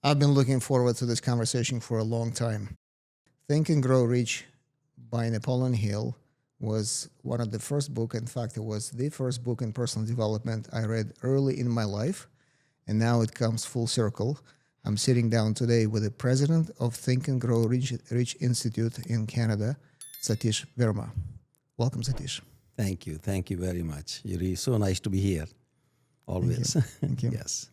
I've been looking forward to this conversation for a long time. Think and Grow Rich by Napoleon Hill was one of the first book. In fact, it was the first book in personal development I read early in my life, and now it comes full circle. I'm sitting down today with the president of Think and Grow Rich Institute in Canada, Satish Verma. Welcome, Satish. Thank you. Thank you very much, Yuri. So nice to be here. Always. Thank you. Yes.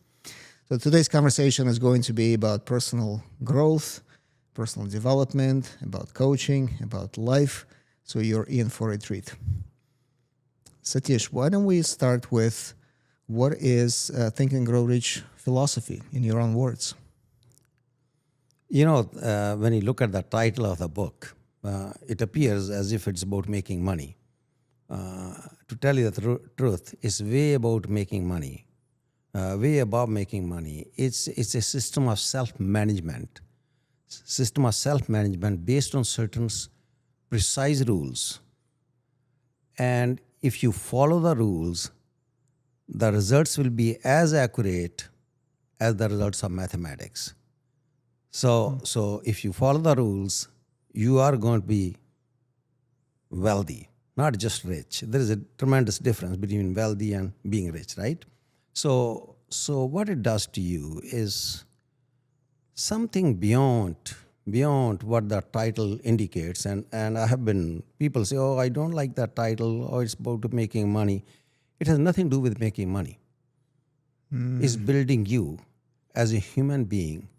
So today's conversation is going to be about personal growth, personal development, about coaching, about life. So you're in for a treat. Satish, why don't we start with what is Think and Grow Rich philosophy in your own words? You know, when you look at the title of the book, it appears as if it's about making money. To tell you the truth, it's way about making money, way above making money. It's a system of self-management, based on certain precise rules. And if you follow the rules, the results will be as accurate as the results of mathematics. So if you follow the rules, you are going to be wealthy, not just rich. There is a tremendous difference between wealthy and being rich, right? So what it does to you is something beyond what the title indicates. And people say, oh, I don't like that title, or it's about making money. It has nothing to do with making money. It's building you as a human being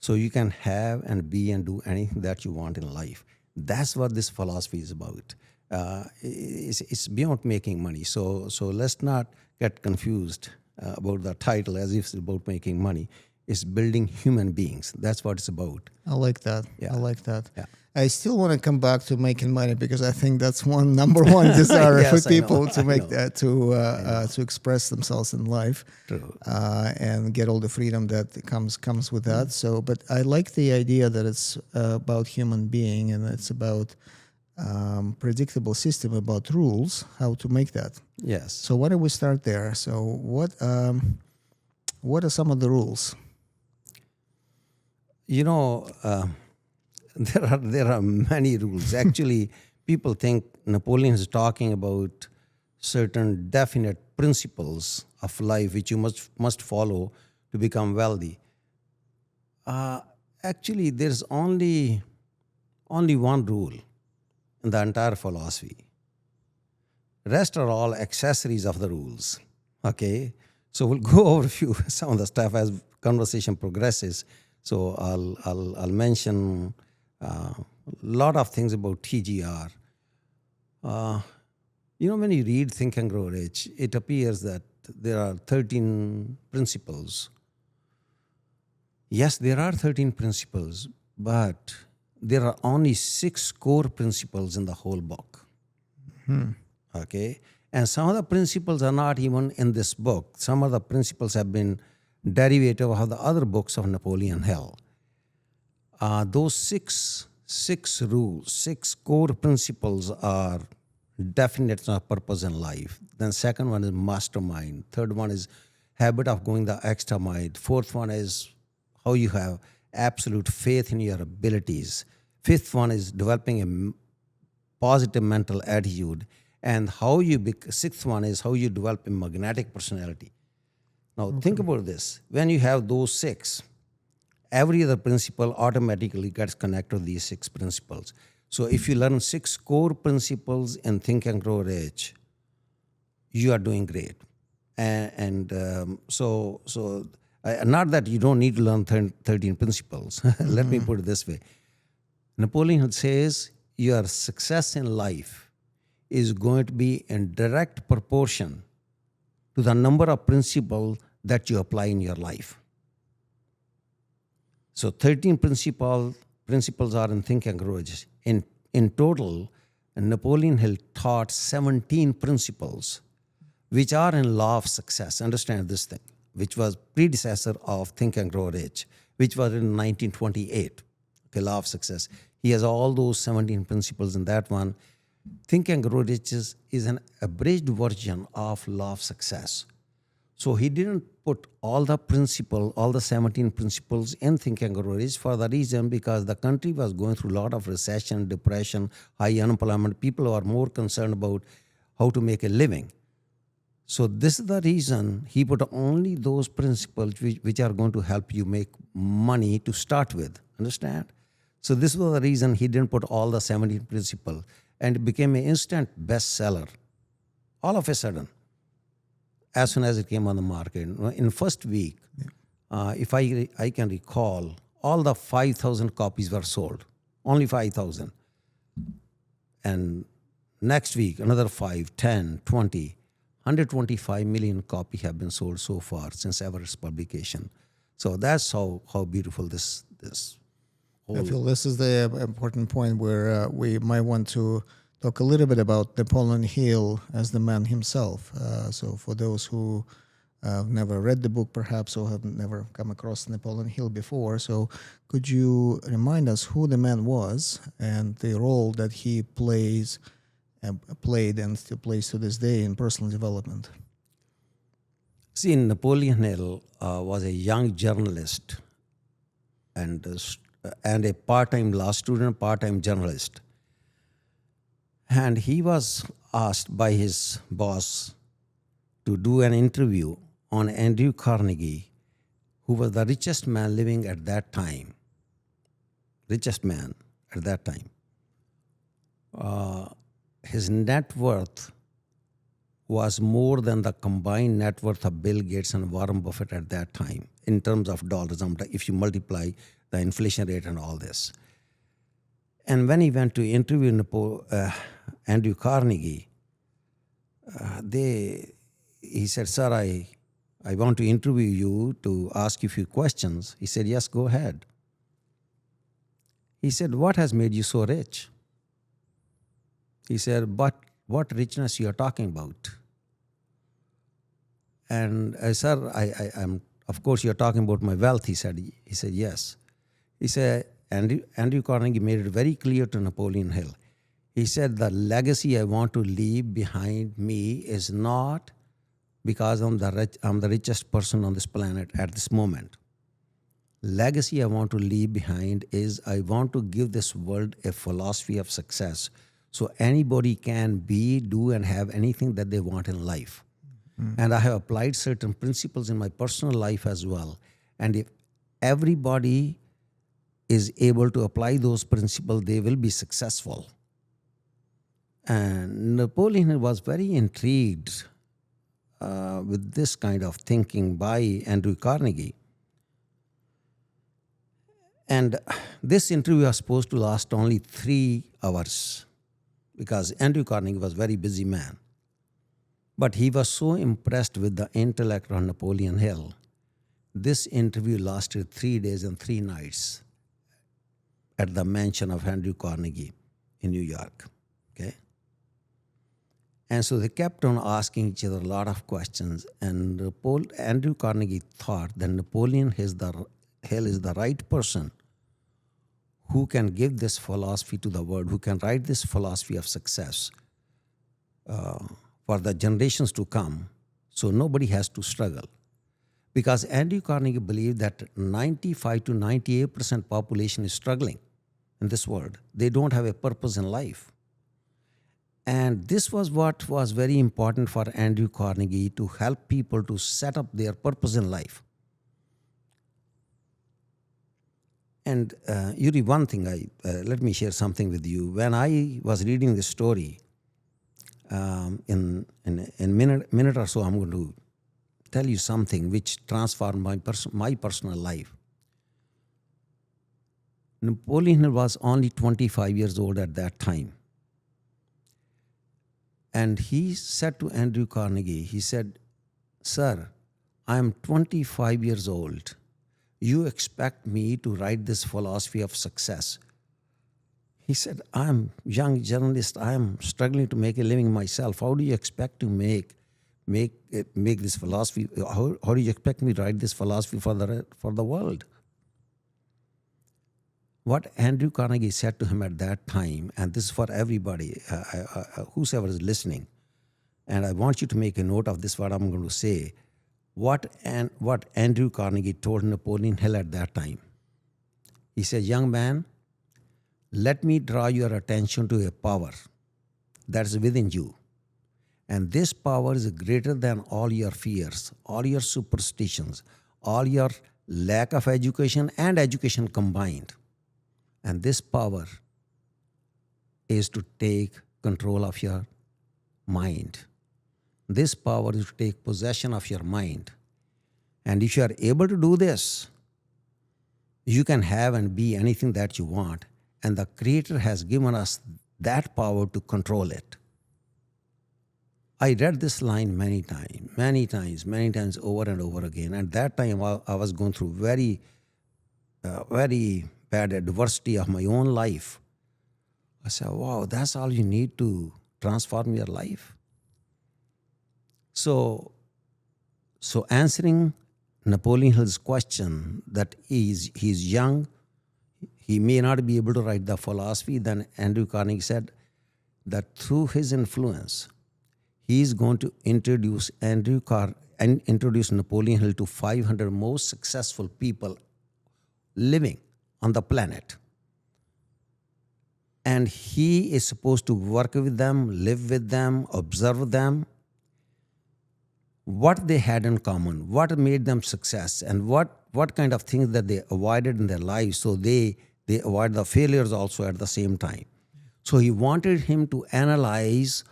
so you can have and be and do anything that you want in life. That's what this philosophy is about. It's beyond making money. So let's not get confused about the title as if it's about making money. It's building human beings. That's what it's about. I like that. Yeah. I like that. Yeah. I still want to come back to making money because I think that's number one desire Yes, for people to make know. that to express themselves in life, True. And get all the freedom that comes with that. So, but I like the idea that it's about human being and it's about predictable system, about rules, how to make that. Yes. So why don't we start there? So what are some of the rules? You know, there are many rules. Actually, people think Napoleon is talking about certain definite principles of life which you must follow to become wealthy. Actually, there's only one rule in the entire philosophy. Rest are all accessories of the rules. Okay, so we'll go over some of the stuff as conversation progresses. So I'll mention a lot of things about TGR. When you read Think and Grow Rich, it appears that there are 13 principles. Yes, there are 13 principles, but there are only 6 core principles in the whole book. Okay? And some of the principles are not even in this book. Some of the principles have been derivative of the other books of Napoleon Hill. Those six rules, 6 core principles are definition of purpose in life. Then second one is mastermind. Third one is habit of going the extra mile. Fourth one is how you have absolute faith in your abilities. Fifth one is developing a positive mental attitude. And sixth one is how you develop a magnetic personality. Now, think about this. When you have those 6, every other principle automatically gets connected to these 6 principles. So if you learn 6 core principles in Think and Grow Rich, you are doing great. So not that you don't need to learn 13 principles. Let me put it this way. Napoleon says your success in life is going to be in direct proportion to the number of principles that you apply in your life. So 13 principles are in Think and Grow Rich. In total, Napoleon Hill taught 17 principles which are in Law of Success. Understand this thing, which was predecessor of Think and Grow Rich, which was in 1928. Okay, Law of Success. He has all those 17 principles in that one. Think and Grow Rich is an abridged version of Law of Success. So he didn't put all the 17 principles in Think and Grow Rich for the reason because the country was going through a lot of recession, depression, high unemployment. People are more concerned about how to make a living. So this is the reason he put only those principles which are going to help you make money to start with. Understand? So this was the reason he didn't put all the 17 principles, and it became an instant bestseller all of a sudden as soon as it came on the market. In first week, if I can recall, all the 5,000 copies were sold, only 5,000. And next week, another 5, 10, 20, 125 million copies have been sold so far since ever its publication. So that's how beautiful this I feel this is the important point where we might want to talk a little bit about Napoleon Hill as the man himself. So for those who have never read the book perhaps or have never come across Napoleon Hill before, so could you remind us who the man was and the role that he played and still plays to this day in personal development? See, Napoleon Hill was a young journalist and a part-time law student, part-time journalist. And he was asked by his boss to do an interview on Andrew Carnegie, who was the richest man living at that time. Richest man at that time. His net worth was more than the combined net worth of Bill Gates and Warren Buffett at that time in terms of dollars, if you multiply the inflation rate and all this. And when he went to interview Andrew Carnegie, he said, "Sir, I want to interview you to ask you a few questions." He said, "Yes, go ahead." He said, "What has made you so rich?" He said, "But what richness you are talking about?" And "Sir, I'm of course you're talking about my wealth." He said, "Yes." He said, Andrew Carnegie made it very clear to Napoleon Hill. He said, "The legacy I want to leave behind me is not because I'm the richest person on this planet at this moment. Legacy I want to leave behind is I want to give this world a philosophy of success so anybody can be, do, and have anything that they want in life. And I have applied certain principles in my personal life as well. And if everybody is able to apply those principles, they will be successful." And Napoleon was very intrigued with this kind of thinking by Andrew Carnegie. And this interview was supposed to last only 3 hours because Andrew Carnegie was a very busy man. But he was so impressed with the intellect of Napoleon Hill. This interview lasted 3 days and 3 nights at the mansion of Andrew Carnegie in New York. Okay? And so they kept on asking each other a lot of questions. And Andrew Carnegie thought that Napoleon Hill is the right person who can give this philosophy to the world, who can write this philosophy of success for the generations to come, so nobody has to struggle. Because Andrew Carnegie believed that 95 to 98% population is struggling in this world. They don't have a purpose in life. And this was what was very important for Andrew Carnegie, to help people to set up their purpose in life. And Yuri, one thing, let me share something with you. When I was reading this story, in a minute or so, I'm going to tell you something which transformed my personal life. Napoleon was only 25 years old at that time. And he said to Andrew Carnegie, he said, "Sir, I'm 25 years old. You expect me to write this philosophy of success?" He said, "I'm a young journalist. I'm struggling to make a living myself. How do you expect to make this philosophy? How do you expect me to write this philosophy for the world?" What Andrew Carnegie said to him at that time, and this is for everybody, whosoever is listening, and I want you to make a note of this, what I'm going to say. what Andrew Carnegie told Napoleon Hill at that time. He said, "Young man, let me draw your attention to a power that is within you. And this power is greater than all your fears, all your superstitions, all your lack of education and education combined. And this power is to take control of your mind. This power is to take possession of your mind. And if you are able to do this, you can have and be anything that you want. And the Creator has given us that power to control it." I read this line many times, over and over again. At that time, I was going through very bad adversity of my own life. I said, wow, that's all you need to transform your life. So answering Napoleon Hill's question that he's young, he may not be able to write the philosophy, then Andrew Carnegie said that through his influence, he is going to introduce Napoleon Hill to 500 most successful people living on the planet. And he is supposed to work with them, live with them, observe them, what they had in common, what made them success, and what kind of things that they avoided in their lives, so they avoid the failures also at the same time. So he wanted him to analyze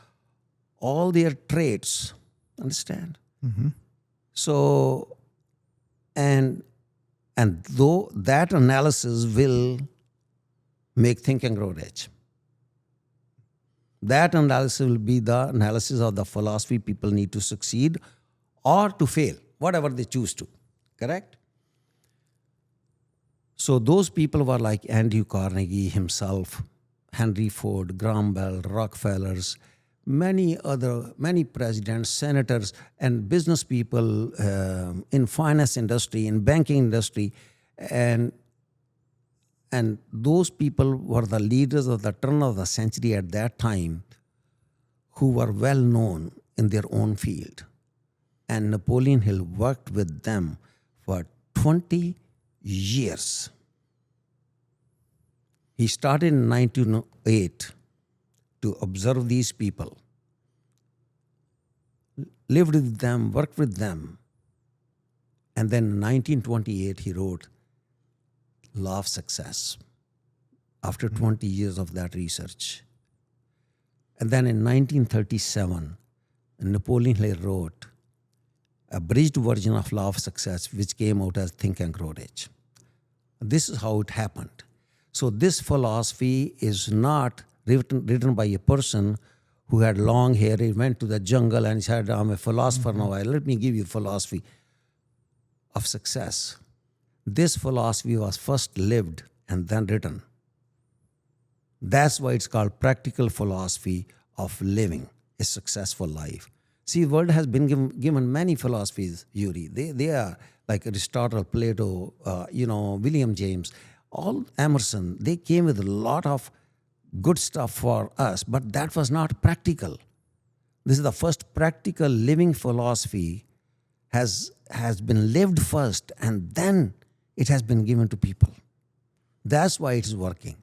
all their traits, understand? Mm-hmm. So, and though that analysis will make Think and Grow Rich. That analysis will be the analysis of the philosophy people need to succeed or to fail, whatever they choose to, correct? So those people were like Andrew Carnegie himself, Henry Ford, Graham Bell, Rockefellers, many presidents, senators, and business people in finance industry, in banking industry, and those people were the leaders of the turn of the century at that time who were well known in their own field. And Napoleon Hill worked with them for 20 years. He started in 1908 to observe these people, lived with them, worked with them. And then in 1928, he wrote Law of Success after 20 years of that research. And then in 1937, Napoleon Hill wrote a abridged version of Law of Success, which came out as Think and Grow Rich. This is how it happened. So this philosophy is not written by a person who had long hair. He went to the jungle and said, I'm a philosopher now. Let me give you philosophy of success. This philosophy was first lived and then written. That's why it's called practical philosophy of living a successful life. See, the world has been given many philosophies, Yuri. They are like Aristotle, Plato, William James, all Emerson. They came with a lot of good stuff for us, but that was not practical. This is the first practical living philosophy has been lived first, and then it has been given to people. That's why it is working.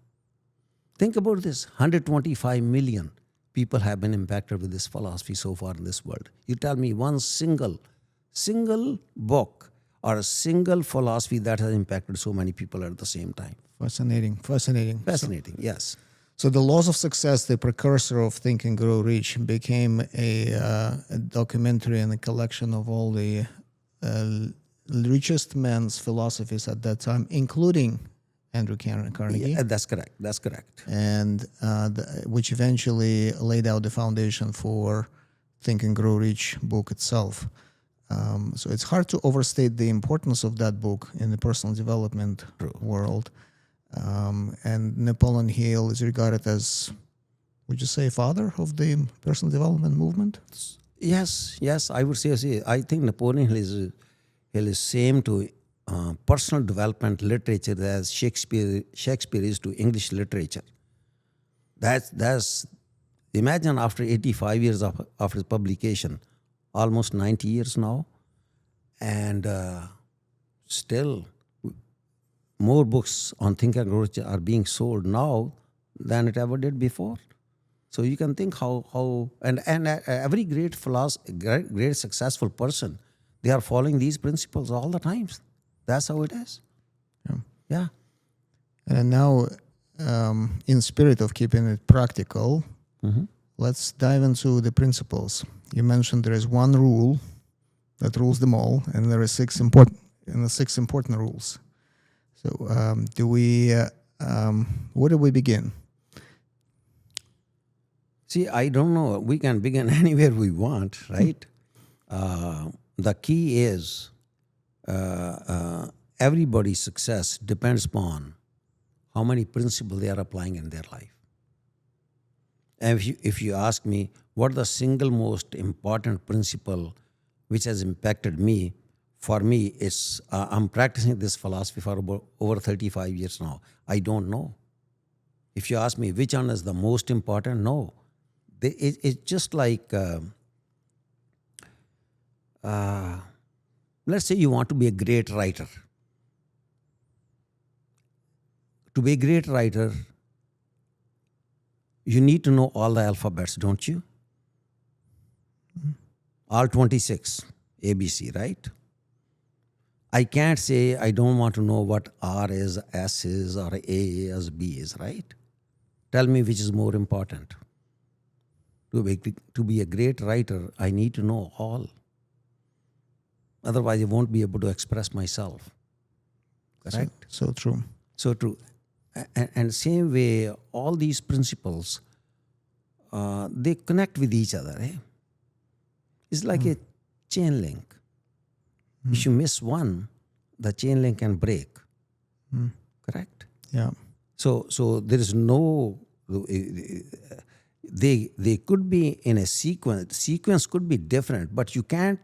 Think about this, 125 million people have been impacted with this philosophy so far in this world. You tell me one single book or a single philosophy that has impacted so many people at the same time. Fascinating. Yes. So the Laws of Success, the precursor of Think and Grow Rich, became a documentary and a collection of all the richest men's philosophies at that time, including Andrew Carnegie. Yeah, that's correct. And which eventually laid out the foundation for Think and Grow Rich book itself. So it's hard to overstate the importance of that book in the personal development world. And Napoleon Hill is regarded as, would you say, father of the personal development movement? Yes, I would say. I think Napoleon Hill is same to personal development literature as Shakespeare is to English literature. That's imagine after 85 years of his publication, almost 90 years now, And still, more books on Think and Grow Rich are being sold now than it ever did before. So you can think how and every great philosopher, great successful person, they are following these principles all the times. That's how it is. Yeah. Yeah. And now, in spirit of keeping it practical, let's dive into the principles. You mentioned there is one rule that rules them all, and there are six important rules. So, where do we begin? See, I don't know. We can begin anywhere we want, right? The key is everybody's success depends upon how many principles they are applying in their life. And if you ask me, what the single most important principle which has impacted me, for me, it's I'm practicing this philosophy for over 35 years now. I don't know. If you ask me which one is the most important, no. It's just like, let's say you want to be a great writer. To be a great writer, you need to know all the alphabets, don't you? All 26, ABC, right? I can't say I don't want to know what R is, S is, or A is, B is, right? Tell me which is more important. To be a great writer, I need to know all. Otherwise, I won't be able to express myself. Correct? So true. So true. And same way, all these principles, they connect with each other. Eh? It's like a chain link. If you miss one, the chain link can break. Correct? Yeah. So there is no... They could be in a sequence. Sequence could be different, but you can't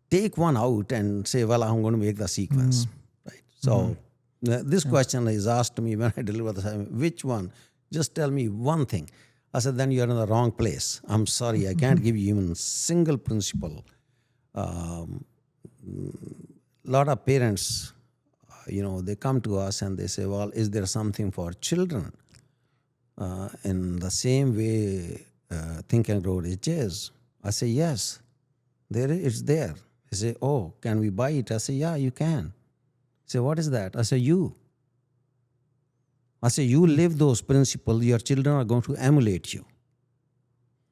take one out and say, well, I'm going to make the sequence. Right? So this question is asked to me when I deliver the assignment, which one? Just tell me one thing. I said, then you're in the wrong place. I'm sorry, I can't give you even a single principle. Lot of parents, they come to us and they say, well, is there something for children? In the same way, Think and Grow Rich is. I say, yes, it's there. They say, oh, can we buy it? I say, yeah, you can. Say, what is that? I say, you. I say, you live those principles, your children are going to emulate you.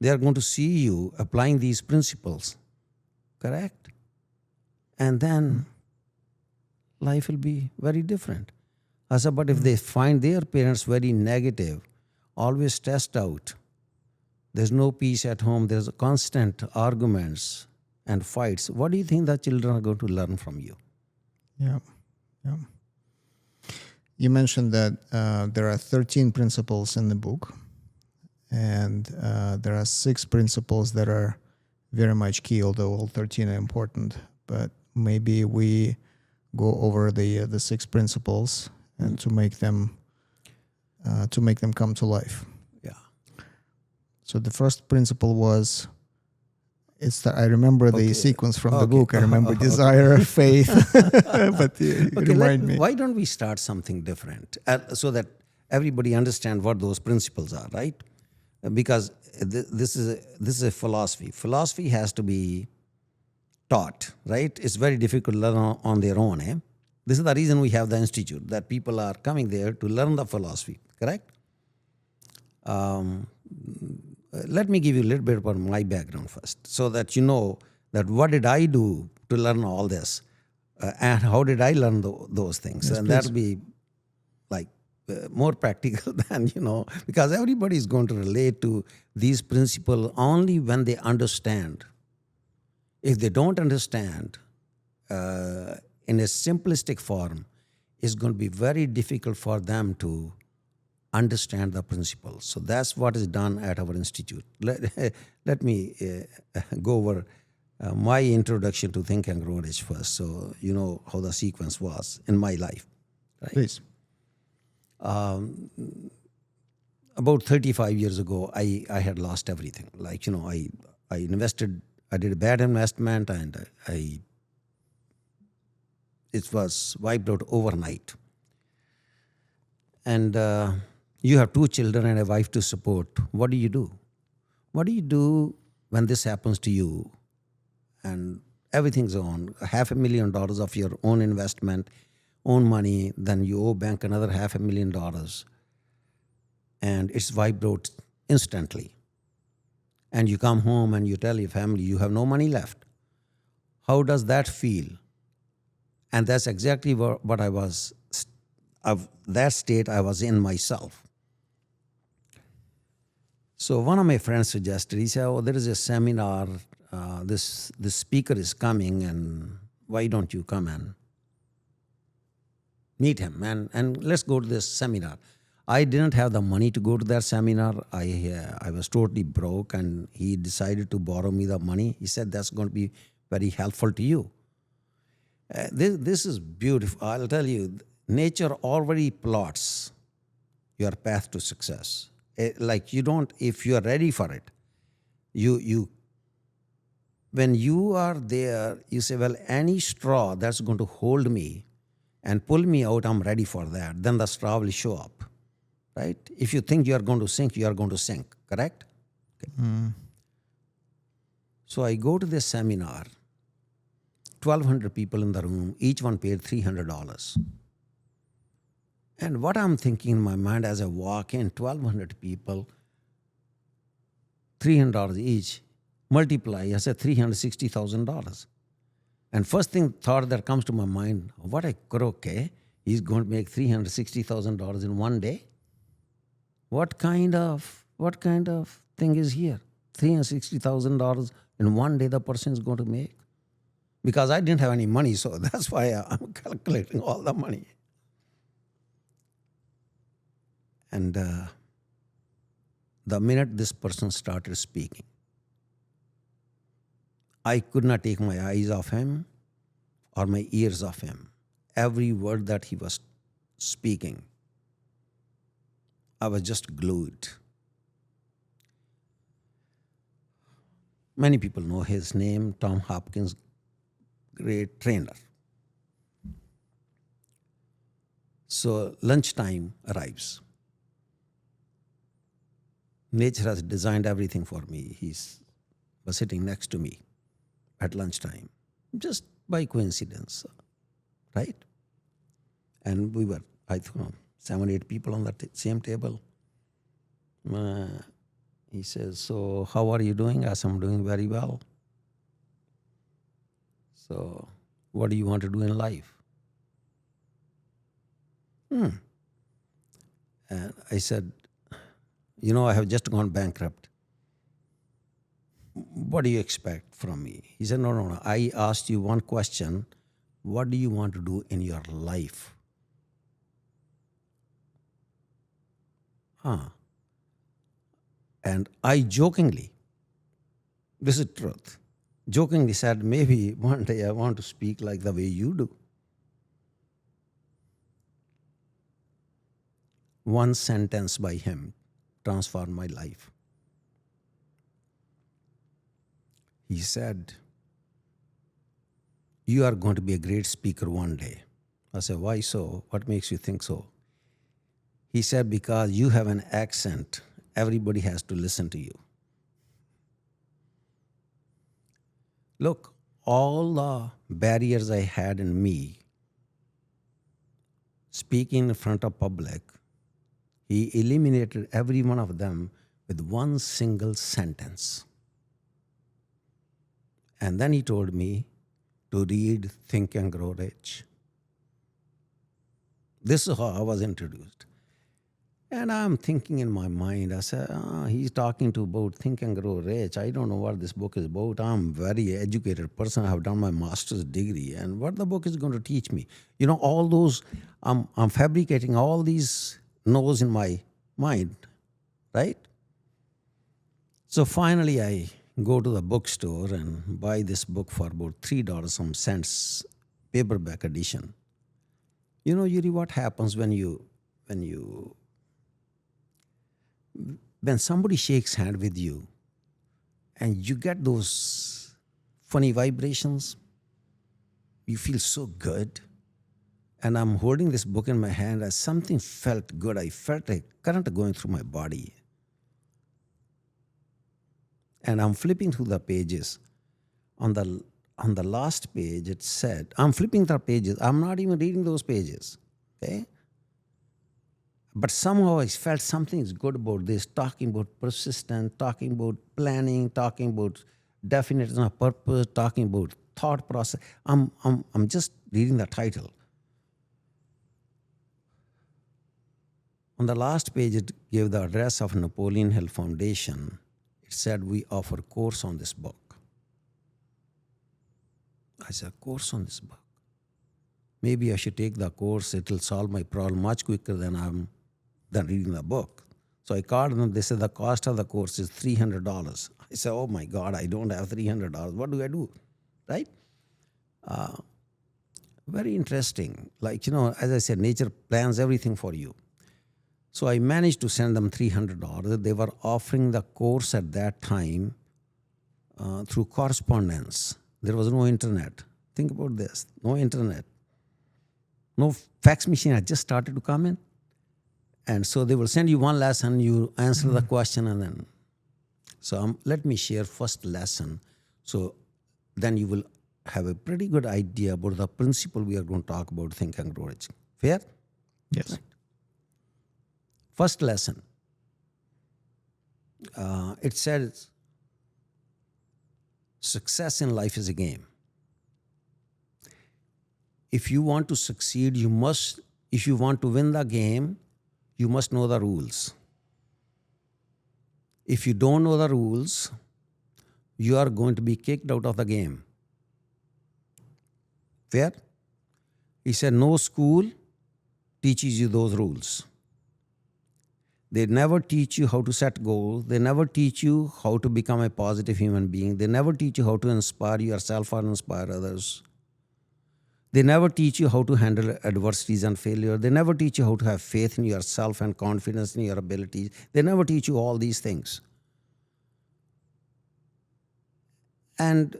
They are going to see you applying these principles. Correct? And then life will be very different. I said, but if they find their parents very negative, always stressed out, there's no peace at home, there's constant arguments and fights, what do you think the children are going to learn from you? Yeah. Yeah. You mentioned that there are 13 principles in the book, and there are 6 principles that are very much key, although all 13 are important. But maybe we go over the 6 principles and to make them come to life. Yeah. So the first principle was, I remember the sequence from the book. I remember desire, faith, but remind me. Why don't we start something different so that everybody understand what those principles are, right? Because this is a philosophy. Philosophy has to be taught, right? It's very difficult to learn on their own. Eh? This is the reason we have the institute, that people are coming there to learn the philosophy, correct? Let me give you a little bit about my background first, so that you know that what did I do to learn all this, and how did I learn those things. Yes, and please. That'll be like more practical than, because everybody is going to relate to these principles only when they understand. If they don't understand in a simplistic form, it's going to be very difficult for them to understand the principles. So that's what is done at our institute. Let me go over my introduction to Think and Grow Rich first, so you know how the sequence was in my life. Right? Please. About 35 years ago, I had lost everything. Like, I I did a bad investment, and it was wiped out overnight. And you have 2 children and a wife to support. What do you do? What do you do when this happens to you and everything's on? $500,000 of your own investment, own money, then you owe bank another $500,000, and it's wiped out instantly. And you come home and you tell your family you have no money left. How does that feel? And that's exactly what I was, of that state I was in myself. So one of my friends suggested, he said, oh, there is a seminar, this speaker is coming, and why don't you come and meet him? And let's go to this seminar. I didn't have the money to go to that seminar. I was totally broke, and he decided to borrow me the money. He said, that's going to be very helpful to you. This is beautiful. I'll tell you, nature already plots your path to success. Like you don't, if you are ready for it, when you are there, you say, well, any straw that's going to hold me and pull me out, I'm ready for that. Then the straw will show up, right? If you think you are going to sink, you are going to sink, correct? Okay. So I go to this seminar, 1,200 people in the room, each one paid $300. And what I'm thinking in my mind as I walk in, 1,200 people, $300 each, multiply, I said $360,000. And first thought that comes to my mind, what a crook, eh? He's going to make $360,000 in one day? What kind of thing is here? $360,000 in one day the person is going to make? Because I didn't have any money, so that's why I'm calculating all the money. And the minute this person started speaking, I could not take my eyes off him or my ears off him. Every word that he was speaking, I was just glued. Many people know his name, Tom Hopkins, great trainer. So lunchtime arrives. Nature has designed everything for me. He was sitting next to me at lunchtime, just by coincidence, right? And we were, I thought, 7, 8 people on the same table. He says, so how are you doing? I said, I'm doing very well. So what do you want to do in life? And I said, I have just gone bankrupt. What do you expect from me? He said, no. I asked you one question. What do you want to do in your life? And I jokingly, this is truth, jokingly said, maybe one day I want to speak like the way you do. One sentence by him transformed my life. He said, you are going to be a great speaker one day. I said, why so? What makes you think so? He said, because you have an accent. Everybody has to listen to you. Look, all the barriers I had in me, speaking in front of public, he eliminated every one of them with one single sentence. And then he told me to read Think and Grow Rich. This is how I was introduced. And I'm thinking in my mind, I said, he's talking about Think and Grow Rich. I don't know what this book is about. I'm a very educated person. I have done my master's degree. And what the book is going to teach me? All those, I'm fabricating all these no's in my mind, right? So finally, I go to the bookstore and buy this book for about $3 some cents, paperback edition. Yuri, what happens when somebody shakes hand with you and you get those funny vibrations. You feel so good. And I'm holding this book in my hand as something felt good. I felt a current going through my body. And I'm flipping through the pages. On the last page, it said, I'm flipping the pages. I'm not even reading those pages. Okay? But somehow I felt something is good about this, talking about persistence, talking about planning, talking about definition of purpose, talking about thought process. I'm just reading the title. On the last page, it gave the address of Napoleon Hill Foundation. It said, we offer course on this book. I said, course on this book. Maybe I should take the course. It will solve my problem much quicker than reading the book. So I called them. They said the cost of the course is $300. I said, oh my God, I don't have $300. What do I do? Right? Very interesting. Like, as I said, nature plans everything for you. So I managed to send them $300. They were offering the course at that time through correspondence. There was no internet. Think about this. No internet. No fax machine had just started to come in. And so they will send you one lesson, you answer the question, and then. So let me share first lesson. So then you will have a pretty good idea about the principle we are going to talk about, Think and Grow Rich. Fair? Yes. Right. First lesson. It says, success in life is a game. If you want to succeed, if you want to win the game, you must know the rules. If you don't know the rules, you are going to be kicked out of the game. Fair? He said, no school teaches you those rules. They never teach you how to set goals. They never teach you how to become a positive human being. They never teach you how to inspire yourself or inspire others. They never teach you how to handle adversities and failure. They never teach you how to have faith in yourself and confidence in your abilities. They never teach you all these things. And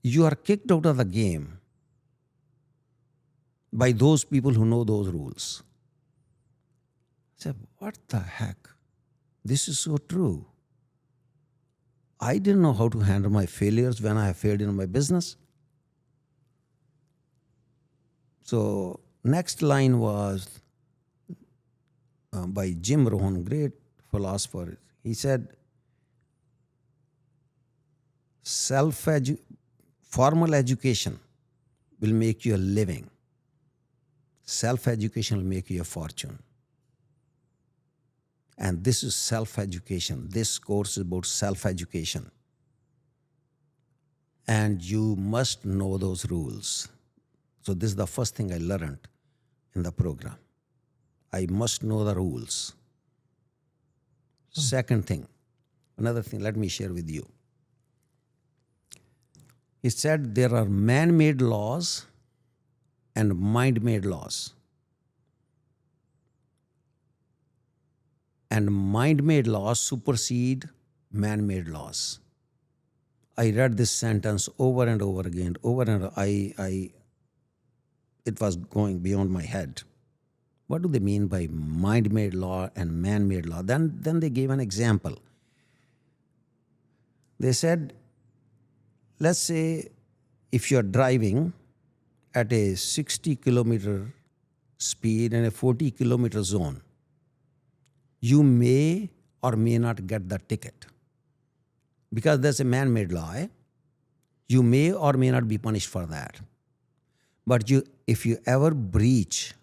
you are kicked out of the game by those people who know those rules. I said, what the heck? This is so true. I didn't know how to handle my failures when I failed in my business. So next line was by Jim Rohn, great philosopher. He said, formal education will make you a living. Self-education will make you a fortune. And this is self-education. This course is about self-education. And you must know those rules. So this is the first thing I learned in the program. I must know the rules. Second thing, another thing, let me share with you. He said there are man-made laws and mind-made laws. And mind-made laws supersede man-made laws. I read this sentence over and over again, it was going beyond my head. What do they mean by mind-made law and man-made law? Then they gave an example. They said, let's say if you're driving at a 60 kilometer speed in a 40 kilometer zone, you may or may not get the ticket. Because there's a man-made law. You may or may not be punished for that. But if you ever breach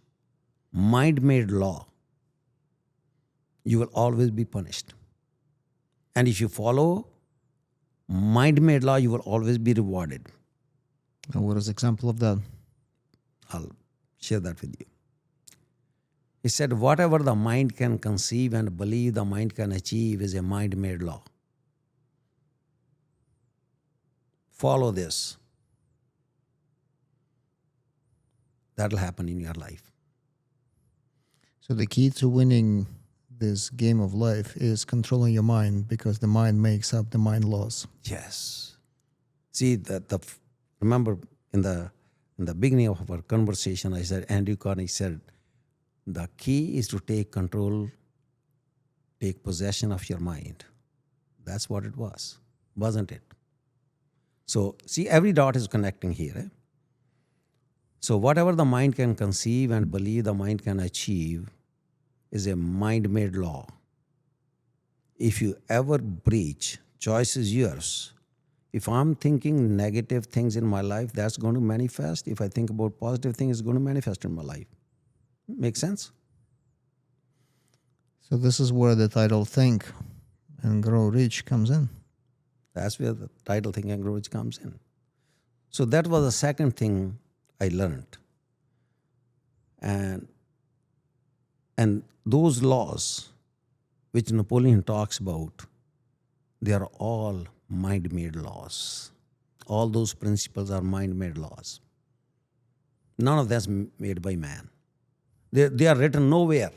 mind-made law, you will always be punished. And if you follow mind-made law, you will always be rewarded. And what is an example of that? I'll share that with you. He said, whatever the mind can conceive and believe the mind can achieve is a mind-made law. Follow this. That'll happen in your life. So the key to winning this game of life is controlling your mind, because the mind makes up the mind laws. Yes. See, remember in the beginning of our conversation, I said, Andrew Carnegie said, the key is to take control, take possession of your mind. That's what it was, wasn't it? So, see, every dot is connecting here. Eh? So, whatever the mind can conceive and believe the mind can achieve is a mind made law. If you ever breach, choice is yours. If I'm thinking negative things in my life, that's going to manifest. If I think about positive things, it's going to manifest in my life. Make sense? So this is where the title Think and Grow Rich comes in. That's where the title Think and Grow Rich comes in. So that was the second thing I learned. And those laws which Napoleon talks about, they are all mind-made laws. All those principles are mind-made laws. None of that's made by man. They are written nowhere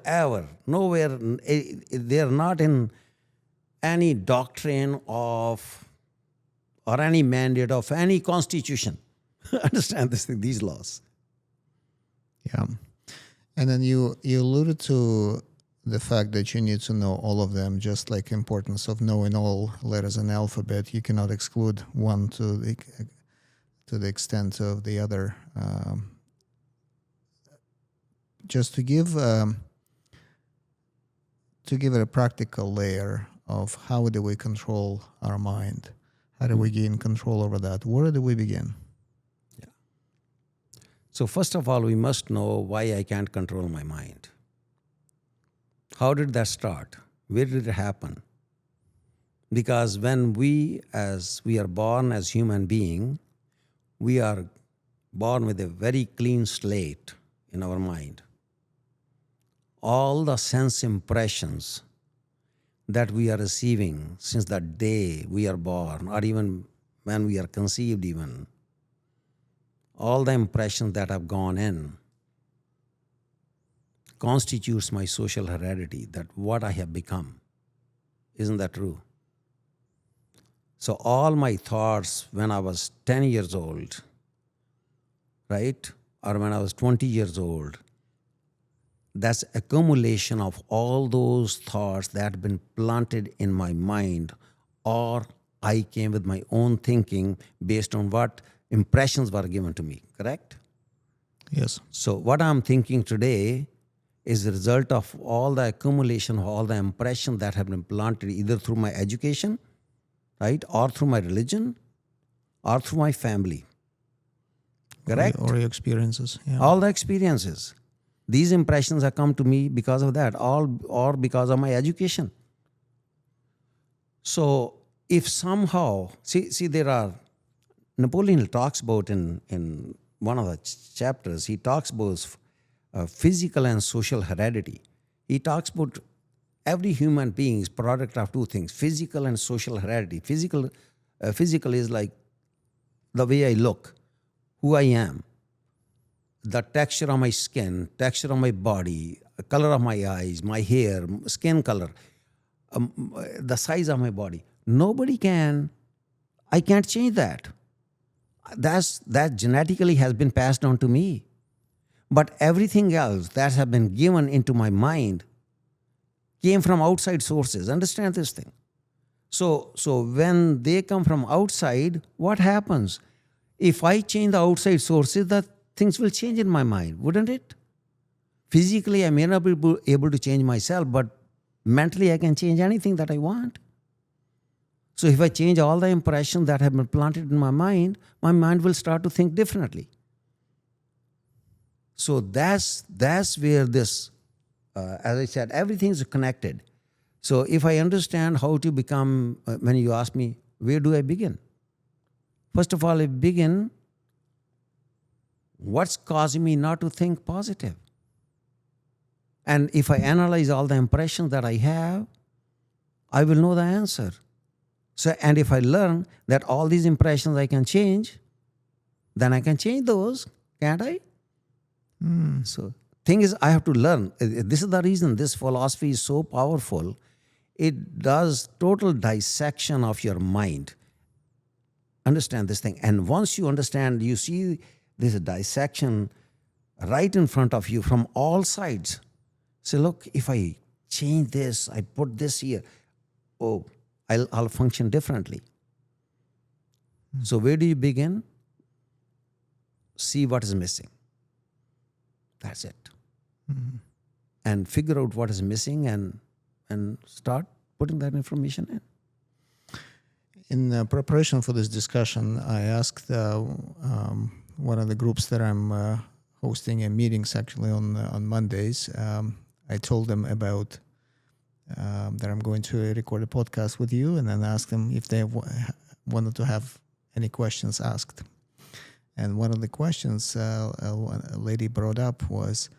ever, nowhere. They are not in any doctrine of or any mandate of any constitution. Understand these laws. Yeah. And then you alluded to the fact that you need to know all of them, just like importance of knowing all letters in the alphabet. You cannot exclude one to the extent of the other. Just to give it a practical layer of how do we control our mind? How do we gain control over that? Where do we begin? Yeah. So first of all, we must know why I can't control my mind. How did that start? Where did it happen? Because when we are born as human being, we are born with a very clean slate in our mind. All the sense impressions that we are receiving since the day we are born, or even when we are conceived even, all the impressions that have gone in constitutes my social heredity, that what I have become. Isn't that true? So all my thoughts when I was 10 years old, right, or when I was 20 years old, that's accumulation of all those thoughts that have been planted in my mind, or I came with my own thinking based on what impressions were given to me, correct? Yes. So what I'm thinking today is the result of all the accumulation of all the impressions that have been planted either through my education, right, or through my religion, or through my family, correct? Or your experiences. Yeah. All the experiences. These impressions have come to me because of that, or because of my education. So if somehow, see there are, Napoleon talks about in one of the chapters, he talks about physical and social heredity. He talks about every human being is product of two things, physical and social heredity. Physical is like the way I look, who I am, the texture of my skin, texture of my body, color of my eyes, my hair, skin color, the size of my body. I can't change that. That genetically has been passed on to me. But everything else that has been given into my mind came from outside sources. Understand this thing. So when they come from outside, what happens? If I change the outside sources, the things will change in my mind, wouldn't it? Physically, I may not be able to change myself, but mentally I can change anything that I want. So if I change all the impressions that have been planted in my mind will start to think differently. So that's where this, as I said, everything is connected. So if I understand how to become, when you ask me, where do I begin? First of all, I begin, what's causing me not to think positive? And if I analyze all the impressions that I have, I will know the answer. So, and if I learn that all these impressions I can change, then I can change those, can't I? So, thing is, I have to learn. This is the reason this philosophy is so powerful. It does total dissection of your mind. understand this thing. And once you understand, you see there's a dissection right in front of you from all sides. Say, look, if I change this, I put this here, oh, I'll function differently. So where do you begin? See what is missing. That's it. And figure out what is missing and start putting that information in. In preparation for this discussion, I asked one of the groups that I'm hosting a meetings actually on Mondays. I told them about that I'm going to record a podcast with you, and then asked them if they wanted to have any questions asked. And one of the questions a lady brought up was,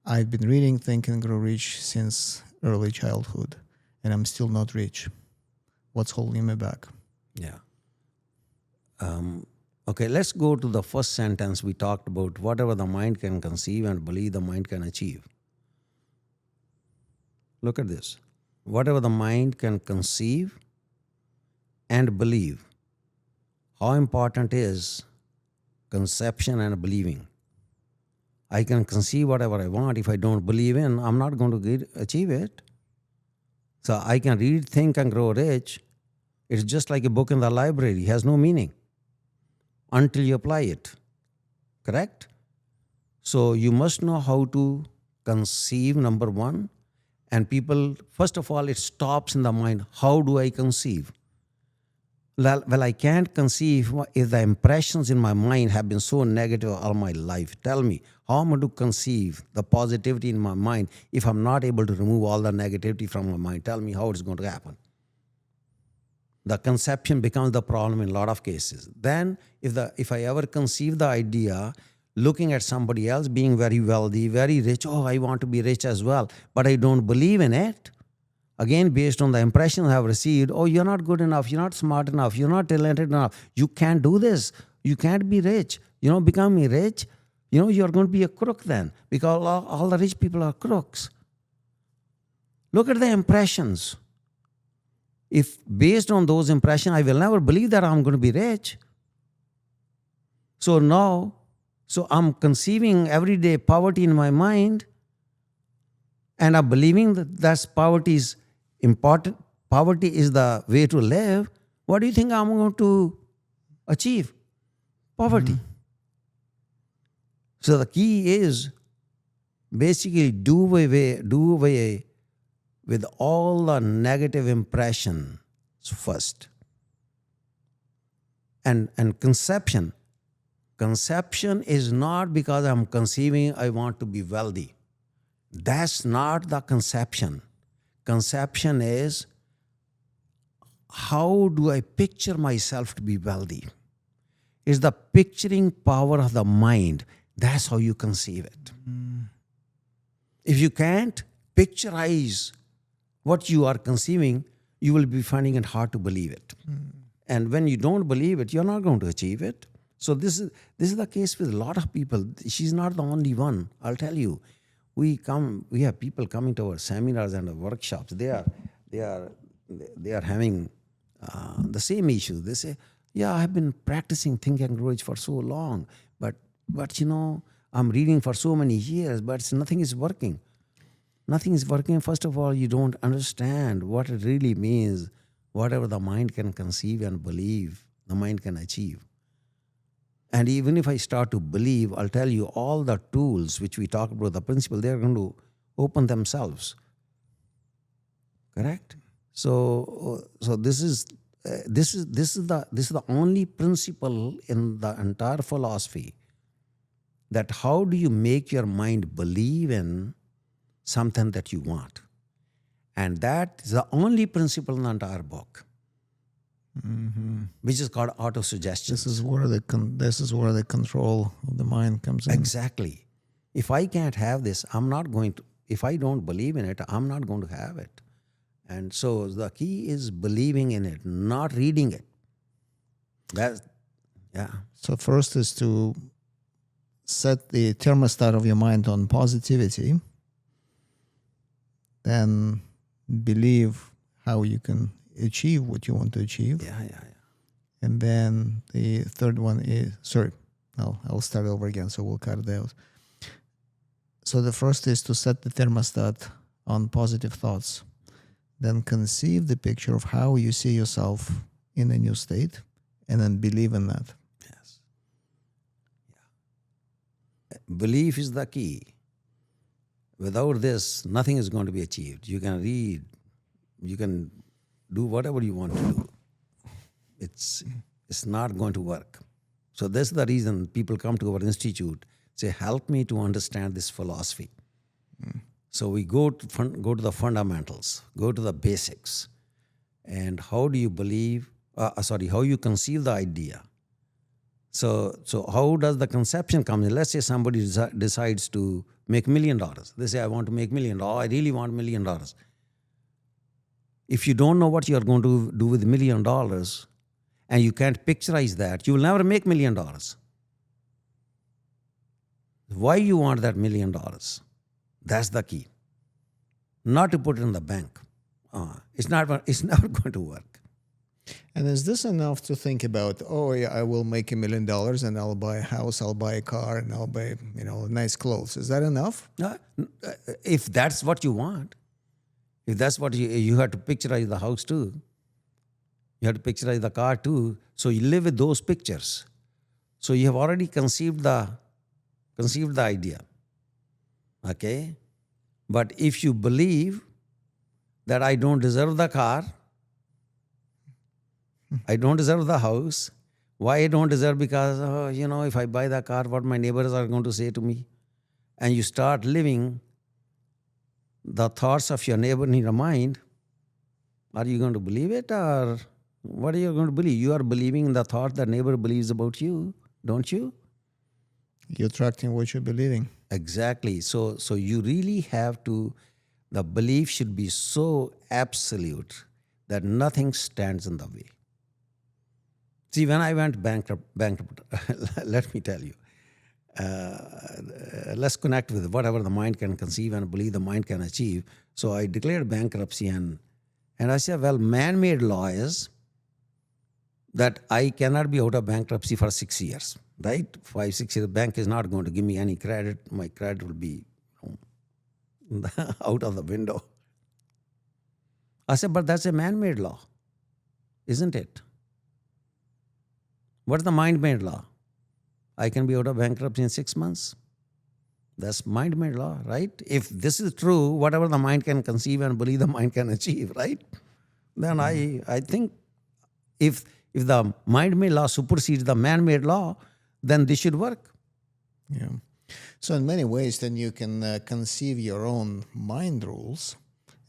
I've been reading Think and Grow Rich since early childhood, and I'm still not rich. What's holding me back? Yeah. Okay, let's go to the first sentence we talked about. Whatever the mind can conceive and believe, the mind can achieve. Look at this. Whatever the mind can conceive and believe. How important is conception and believing? I can conceive whatever I want. If I don't believe in, I'm not going to achieve it. So I can read, think, and grow rich. It's just like a book in the library. It has no meaning until you apply it. Correct? So you must know how to conceive, number one. And people, first of all, it stops in the mind. How do I conceive? Well, I can't conceive if the impressions in my mind have been so negative all my life. Tell me, how am I to conceive the positivity in my mind if I'm not able to remove all the negativity from my mind? Tell me how it's going to happen. The conception becomes the problem in a lot of cases. Then, if I ever conceive the idea, looking at somebody else being very wealthy, very rich, oh, I want to be rich as well, but I don't believe in it, again, based on the impressions I have received, oh, you're not good enough, you're not smart enough, you're not talented enough, you can't do this, you can't be rich. Becoming rich, you're going to be a crook then, because all the rich people are crooks. Look at the impressions. If based on those impressions, I will never believe that I'm going to be rich. So I'm conceiving everyday poverty in my mind, and I'm believing that poverty is important. Poverty is the way to live. What do you think I'm going to achieve? Poverty. So the key is basically do away with all the negative impressions first. And conception. Conception is not because I'm conceiving I want to be wealthy. That's not the conception. Conception is, how do I picture myself to be wealthy? It's the picturing power of the mind. That's how you conceive it. If you can't picturize what you are conceiving, you will be finding it hard to believe it. And when you don't believe it, you're not going to achieve it. So this is the case with a lot of people. She's not the only one. I'll tell you. We have people coming to our seminars and our workshops. They are having the same issue. They say, yeah, I've been practicing Think and Grow Rich for so long, but I'm reading for so many years, but nothing is working. Nothing is working. First of all, you don't understand what it really means. Whatever the mind can conceive and believe, the mind can achieve. And even if I start to believe, I'll tell you all the tools which we talk about, the principle, they're going to open themselves. Correct? So this is the only principle in the entire philosophy, that how do you make your mind believe in something that you want? And that is the only principle in the entire book. Which is called autosuggestion. This is where the control of the mind comes in. Exactly. If I can't have this, I'm not going to. If I don't believe in it, I'm not going to have it. And so the key is believing in it, not reading it. So first is to set the thermostat of your mind on positivity. Then believe how you can achieve what you want to achieve. And then the third one is, sorry, I'll start over again, so we'll cut it out. So the first is to set the thermostat on positive thoughts. Then conceive the picture of how you see yourself in a new state, and then believe in that. Yes. Yeah. Belief is the key. Without this, nothing is going to be achieved. You can read, you can do whatever you want to do. It's not going to work. So that's the reason people come to our institute, say, help me to understand this philosophy. So we go to the fundamentals, go to the basics. And how do you believe, how you conceive the idea. So how does the conception come in? Let's say somebody decides to make $1 million. They say, I want to make $1 million. I really want $1 million. If you don't know what you are going to do with $1 million, and you can't picturize that, you will never make $1 million. Why you want that $1 million? That's the key. Not to put it in the bank. It's never going to work. And is this enough to think about, oh, yeah, I will make $1 million and I'll buy a house, I'll buy a car, and I'll buy, nice clothes. Is that enough? If that's what you want, if that's what you have to picturize the house too. You have to picturize the car too. So you live with those pictures. So you have already conceived the idea. Okay? But if you believe that I don't deserve the car, I don't deserve the house. Why I don't deserve? Because, if I buy the car, what my neighbors are going to say to me. And you start living the thoughts of your neighbor in your mind. Are you going to believe it, or what are you going to believe? You are believing the thought that neighbor believes about you, don't you? You're attracting what you're believing. Exactly. So you really have to, the belief should be so absolute that nothing stands in the way. See, when I went bankrupt, let me tell you, let's connect with whatever the mind can conceive and believe the mind can achieve. So I declared bankruptcy, and I said, well, man-made law is that I cannot be out of bankruptcy for 6 years, right? 5, 6 years, the bank is not going to give me any credit. My credit will be out of the window. I said, but that's a man-made law, isn't it? What's the mind-made law? I can be out of bankruptcy in 6 months. That's mind-made law, right? If this is true, whatever the mind can conceive and believe the mind can achieve, right? Then I think if the mind-made law supersedes the man-made law, then this should work. Yeah. So in many ways, then you can conceive your own mind rules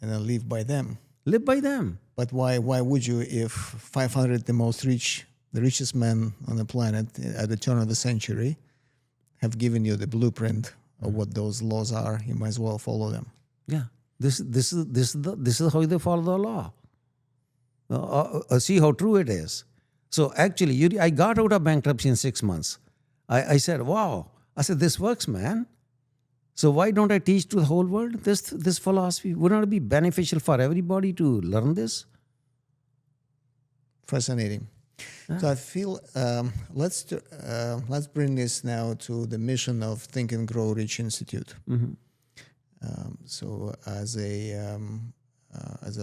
and then live by them. Live by them. But why would you if 500 the richest men on the planet at the turn of the century have given you the blueprint of what those laws are? You might as well follow them. Yeah. This is how they follow the law. See how true it is. So actually, Yuri, I got out of bankruptcy in 6 months. I said, wow. I said, this works, man. So why don't I teach to the whole world this philosophy? Wouldn't it be beneficial for everybody to learn this? Fascinating. So I feel let's bring this now to the mission of Think and Grow Rich Institute. Mm-hmm. So as a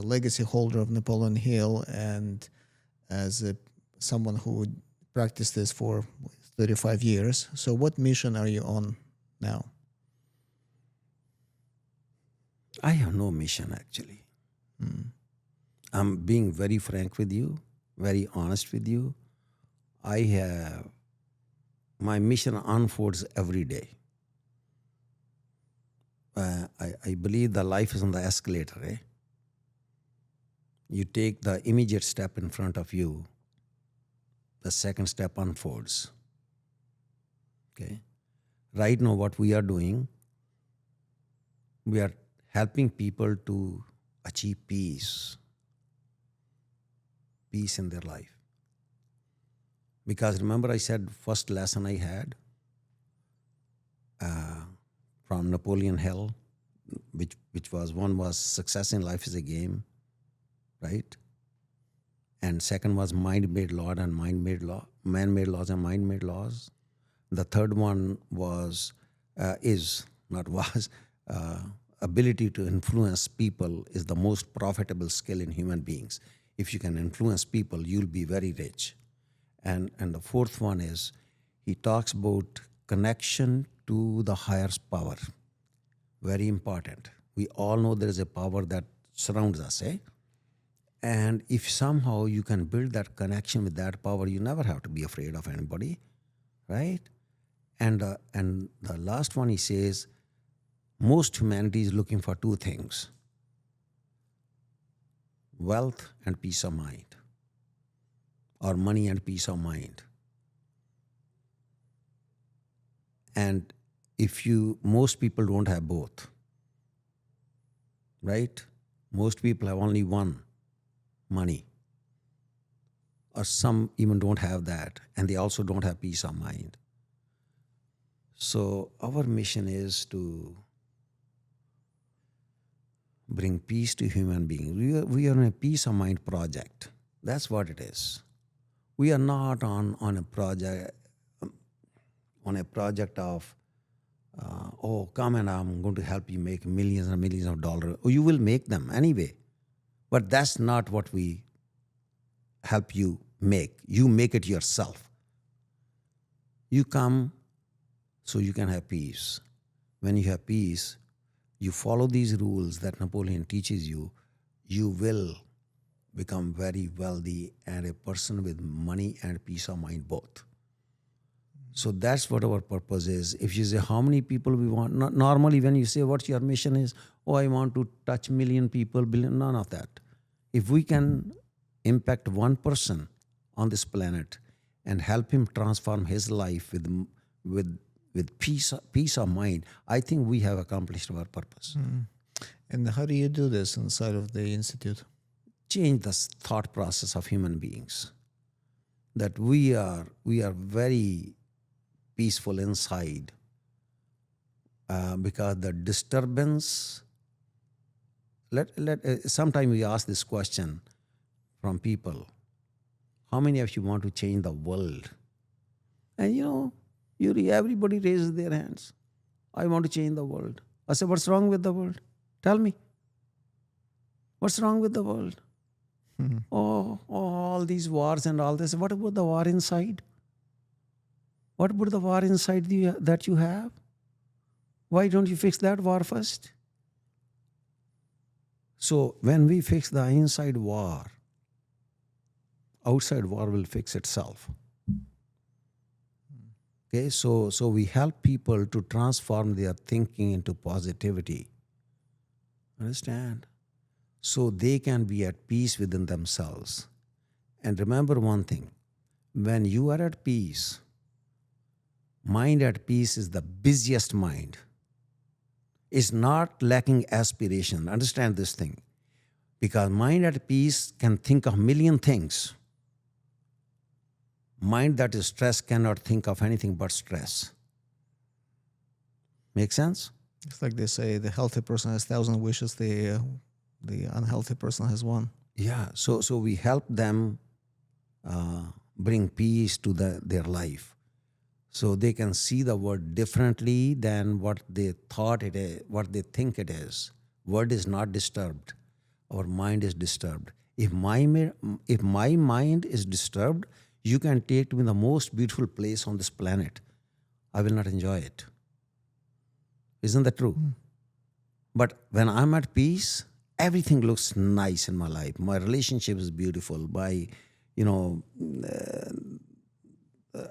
legacy holder of Napoleon Hill and as someone who practiced this for 35 years, so what mission are you on now? I have no mission, actually. I'm being very frank with you, very honest with you. My mission unfolds every day. I believe that life is on the escalator. You take the immediate step in front of you, the second step unfolds. Okay? Right now, what we are doing, we are helping people to achieve peace in their life. Because remember I said first lesson I had from Napoleon Hill, which was success in life is a game, right? and second was mind-made law and mind-made law, man-made laws and mind-made laws. The third one was is not was ability to influence people is the most profitable skill in human beings. If you can influence people, you'll be very rich. And the fourth one is he talks about connection to the higher power. Very important. We all know there is a power that surrounds us, eh? And if somehow you can build that connection with that power, you never have to be afraid of anybody, right? And the last one he says, most humanity is looking for two things: wealth and peace of mind, or money and peace of mind. And most people don't have both, right? Most people have only one, money, or some even don't have that, and they also don't have peace of mind. So our mission is to bring peace to human beings. We are on a peace of mind project. That's what it is. We are not on a project of come and I'm going to help you make millions and millions of dollars. You will make them anyway, but that's not what we help you make. You make it yourself. You come so you can have peace. When you have peace, you follow these rules that Napoleon teaches you, you will become very wealthy and a person with money and peace of mind both. So that's what our purpose is. If you say how many people we want, normally when you say what's your mission is, I want to touch million people, billion, none of that. If we can impact one person on this planet and help him transform his life with peace of mind, I think we have accomplished our purpose. And how do you do this inside of the institute? Change the thought process of human beings. That we are very peaceful inside because the disturbance. Sometimes we ask this question from people: how many of you want to change the world? And Yuri, everybody raises their hands. I want to change the world. I say, what's wrong with the world? Tell me. What's wrong with the world? Oh, all these wars and all this. What about the war inside? What about the war inside that you have? Why don't you fix that war first? So when we fix the inside war, outside war will fix itself. Okay, so we help people to transform their thinking into positivity. Understand? So they can be at peace within themselves. And remember one thing, when you are at peace, mind at peace is the busiest mind. It's not lacking aspiration. Understand this thing. Because mind at peace can think of million things. Mind that is stressed cannot think of anything but stress. Make sense? It's like they say, the healthy person has 1,000 wishes, the unhealthy person has one. Yeah, so we help them bring peace to their life. So they can see the world differently than what they thought it is, what they think it is. Word is not disturbed. Our mind is disturbed. If my mind is disturbed, you can take me the most beautiful place on this planet. I will not enjoy it. Isn't that true? But when I'm at peace, everything looks nice in my life. My relationship is beautiful. My,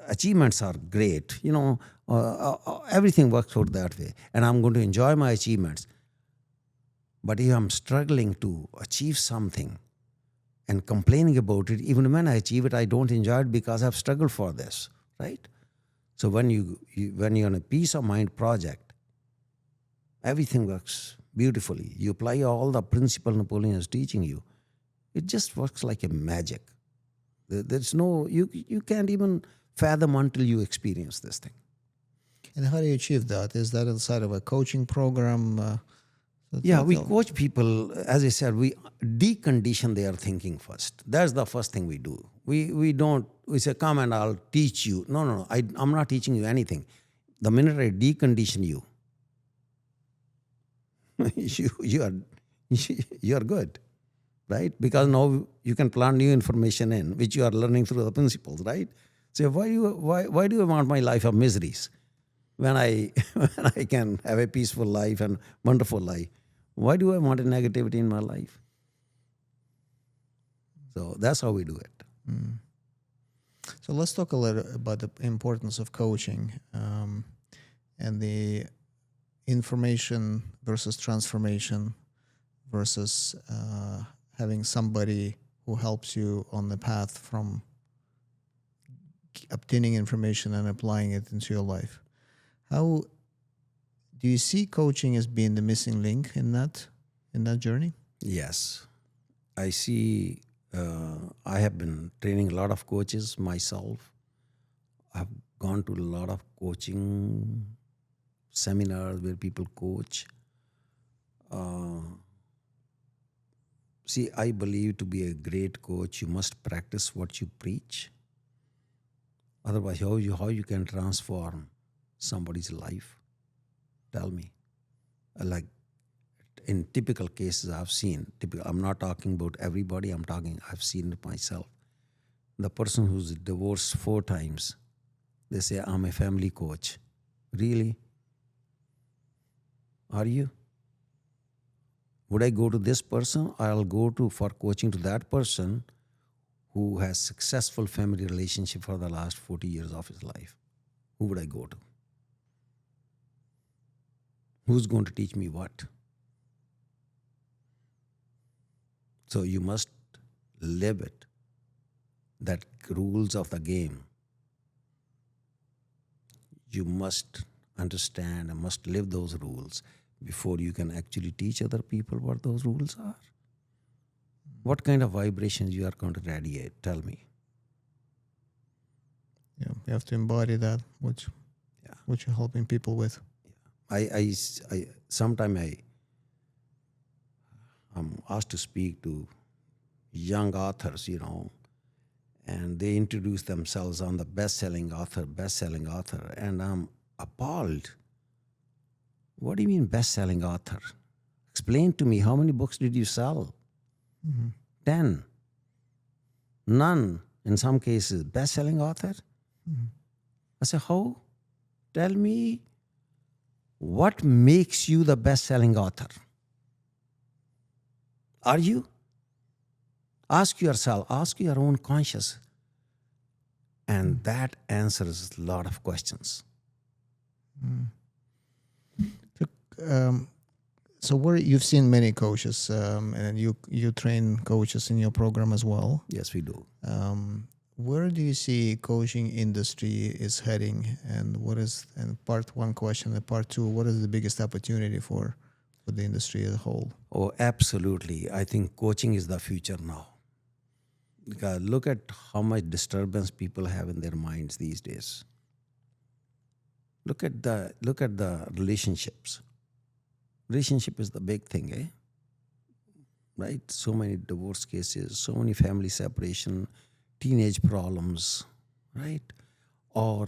achievements are great. Everything works out that way. And I'm going to enjoy my achievements. But if I'm struggling to achieve something and complaining about it, even when I achieve it, I don't enjoy it because I've struggled for this, right? So when you're on a peace of mind project, everything works beautifully. You apply all the principle Napoleon is teaching you. It just works like a magic. There's no, you can't even fathom until you experience this thing. And how do you achieve that? Is that inside of a coaching program? So Yeah, we tell- coach people. As I said, we decondition their thinking first. That's the first thing we do. We don't. We say, "Come and I'll teach you." No, no, no. I'm not teaching you anything. The minute I decondition you, you are you are good, right? Because now you can plant new information in which you are learning through the principles, right? So why do you want my life of miseries when I when I can have a peaceful life and wonderful life? Why do I want a negativity in my life? So that's how we do it. So let's talk a little about the importance of coaching and the information versus transformation versus having somebody who helps you on the path from obtaining information and applying it into your life. How do you see coaching as being the missing link in that journey? Yes, I see. I have been training a lot of coaches myself. I've gone to a lot of coaching seminars where people coach. See, I believe to be a great coach, you must practice what you preach. Otherwise, how you can transform somebody's life? Tell me. Like in typical cases I've seen, I'm not talking about everybody, I've seen it myself. The person who's divorced 4 times, they say, I'm a family coach. Really? Are you? Would I go to this person? I'll go to for coaching to that person who has successful family relationship for the last 40 years of his life. Who would I go to? Who's going to teach me what? So you must live it. That rules of the game. You must understand and must live those rules before you can actually teach other people what those rules are. What kind of vibrations you are going to radiate? Tell me. Yeah, you have to embody that, which you're helping people with. I sometimes I'm asked to speak to young authors, and they introduce themselves on the best-selling author, and I'm appalled. What do you mean best-selling author? Explain to me, how many books did you sell? 10. None, in some cases. Best-selling author? I say, how? Tell me, what makes you the best-selling author? Are you? Ask yourself, ask your own conscious. And that answers a lot of questions. So where you've seen many coaches, and you train coaches in your program as well. Yes, we do. Where do you see coaching industry is heading, and part one question, and part two, what is the biggest opportunity for the industry as a whole? Oh, absolutely. I think coaching is the future now. Because look at how much disturbance people have in their minds these days. Look at the relationships. Relationship is the big thing, eh? Right? So many divorce cases, so many family separation, teenage problems, right? Or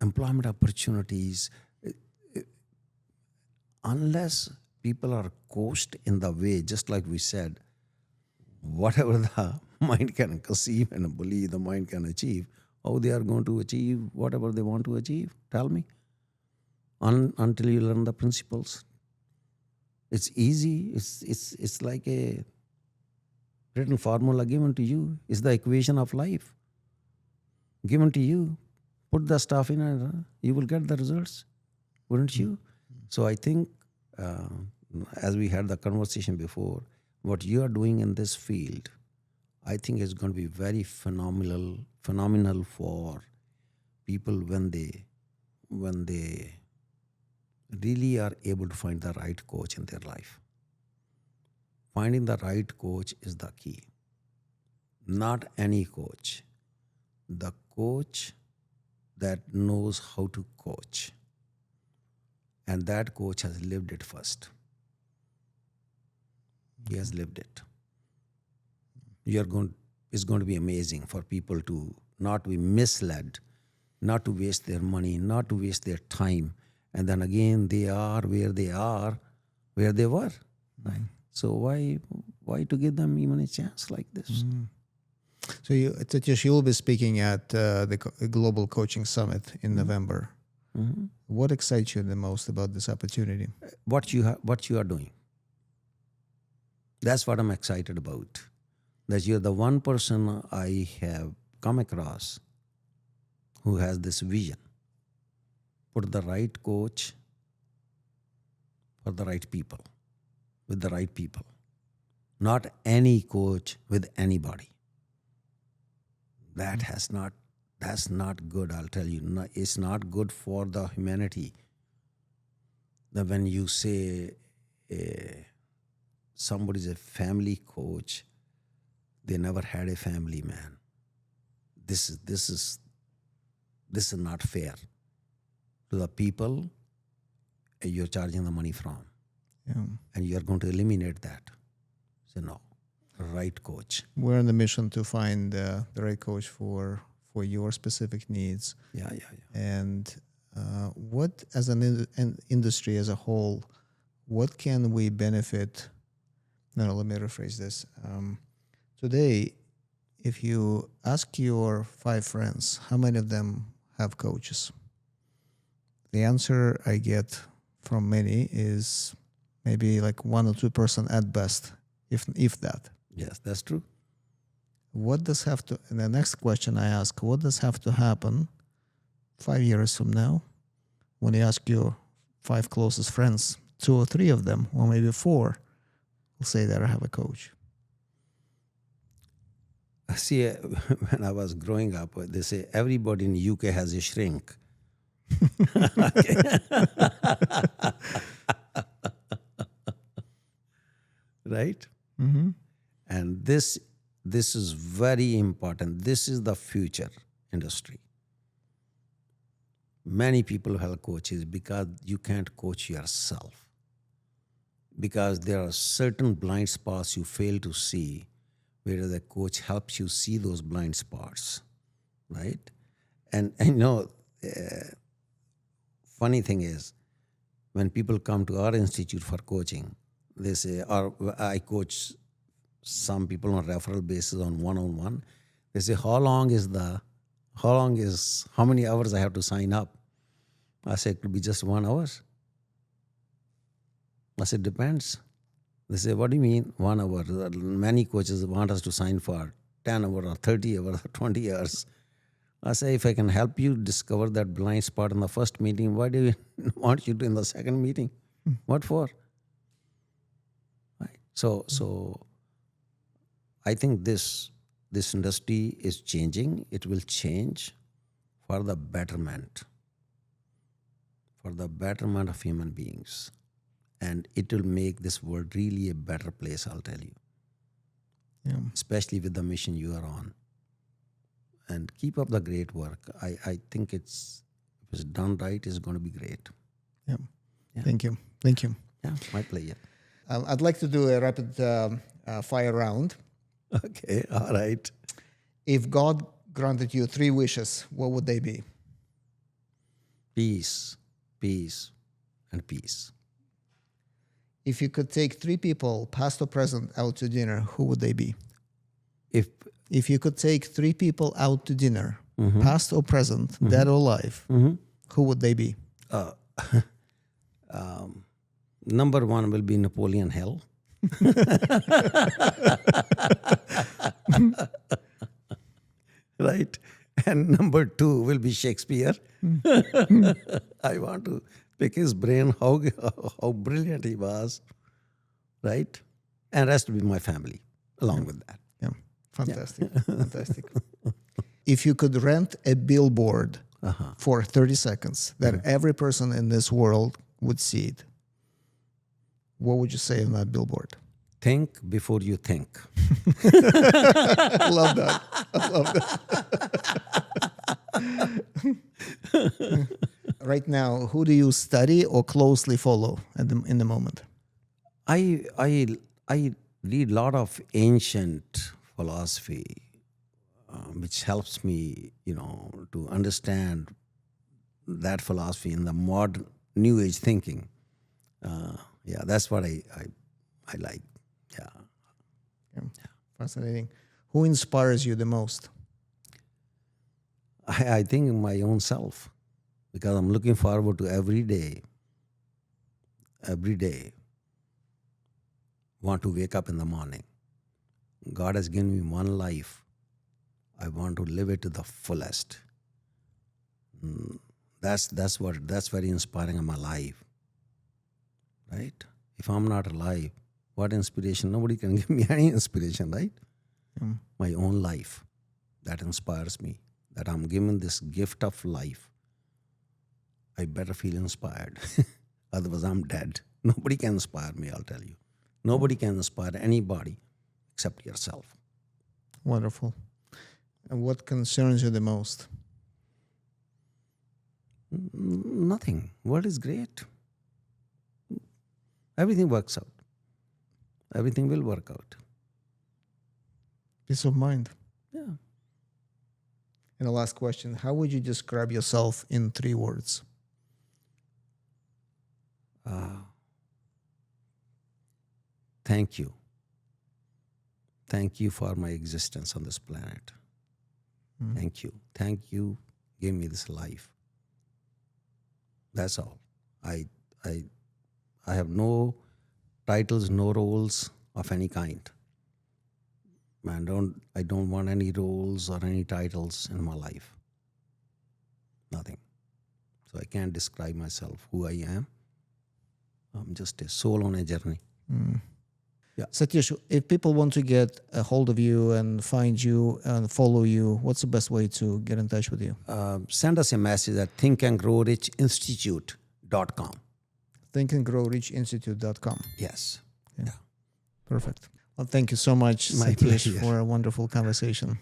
employment opportunities. Unless people are coached in the way, just like we said, whatever the mind can conceive and believe, the mind can achieve, how they are going to achieve whatever they want to achieve? Tell me. Until you learn the principles. It's easy. It's like a written formula given to you. It's the equation of life given to you. Put the stuff in and you will get the results, wouldn't you? So I think, as we had the conversation before, what you are doing in this field, I think is going to be very phenomenal for people when they really are able to find the right coach in their life. Finding the right coach is the key. Not any coach. The coach that knows how to coach. And that coach has lived it first. He has lived it. It's going to be amazing for people to not be misled, not to waste their money, not to waste their time. And then again, they are, where they were. Right? So why to give them even a chance like this? So, Satish, you will be speaking at the Global Coaching Summit in November. What excites you the most about this opportunity? What you are doing. That's what I'm excited about. That you're the one person I have come across who has this vision. Put the right coach for the right people, with the right people. Not any coach with anybody. That's not good, I'll tell you. No, it's not good for the humanity. That when you say somebody's a family coach, they never had a family, man. This is not fair to the people you're charging the money from. Yeah. And you're going to eliminate that. So no, right coach. We're on the mission to find the right coach for your specific needs. Yeah. And what, as an industry as a whole, what can we benefit? No, let me rephrase this. Today, if you ask your 5 friends, how many of them have coaches? The answer I get from many is maybe like 1 or 2% at best, if that. Yes, that's true. What does have to, and the next question I ask, what does have to happen 5 years from now when you ask your 5 closest friends, 2 or 3 of them, or maybe 4, will say that I have a coach? See, when I was growing up, they say everybody in the UK has a shrink. Right? Mm-hmm. And this is very important. This is the future industry. Many people have coaches because you can't coach yourself. Because there are certain blind spots you fail to see, where the coach helps you see those blind spots, right? And funny thing is, when people come to our institute for coaching, they say, or I coach some people on referral basis on one-on-one. They say, how many hours I have to sign up? I say, it could be just 1 hour. I said, depends. They say, what do you mean 1 hour? Many coaches want us to sign for 10 hours or 30 hours or 20 hours. I say, if I can help you discover that blind spot in the first meeting, why do you want you to in the second meeting? What for? Right. So I think this industry is changing. It will change for the betterment of human beings. And it will make this world really a better place, I'll tell you. Yeah. Especially with the mission you are on. And keep up the great work. I think if it's done right, it's going to be great. Yeah. Yeah. Thank you. Yeah, my pleasure. I'd like to do a rapid fire round. Okay, all right. If God granted you 3 wishes, what would they be? Peace, and peace. If you could take 3 people, past or present, out to dinner, who would they be? If you could take 3 people out to dinner, past or present, dead or alive, who would they be? Number 1 will be Napoleon Hill. Right? And number 2 will be Shakespeare. I want to pick his brain, how brilliant he was. Right? And rest will be my family along with that. Yeah, fantastic. Fantastic. If you could rent a billboard for 30 seconds that every person in this world would see it, what would you say on that billboard? Think before you think. I love that. Right now, who do you study or closely follow in the moment? I read a lot of ancient philosophy, which helps me, to understand that philosophy in the modern New Age thinking. Yeah, that's what I like. Yeah. Yeah. Fascinating. Who inspires you the most? I think my own self, because I'm looking forward to every day, want to wake up in the morning. God has given me one life. I want to live it to the fullest. That's very inspiring in my life, right? If I'm not alive, what inspiration? Nobody can give me any inspiration, right? My own life, that inspires me. That I'm given this gift of life. I better feel inspired. Otherwise, I'm dead. Nobody can inspire me, I'll tell you. Nobody can inspire anybody except yourself. Wonderful. And what concerns you the most? Nothing. World is great. Everything works out. Everything will work out. Peace of mind. Yeah. And the last question, how would you describe yourself in 3 words? Thank you. Thank you for my existence on this planet. Thank you. Thank you. Give me this life. That's all. I have no titles, no roles of any kind. I don't want any roles or any titles in my life. Nothing. So I can't describe myself who I am. I'm just a soul on a journey. Yeah. Satish, if people want to get a hold of you and find you and follow you, what's the best way to get in touch with you? Send us a message at thinkandgrowrichinstitute.com. thinkandgrowrichinstitute.com. Yes. Yeah. Perfect. Well, thank you so much, My Satish, pleasure. for a wonderful conversation.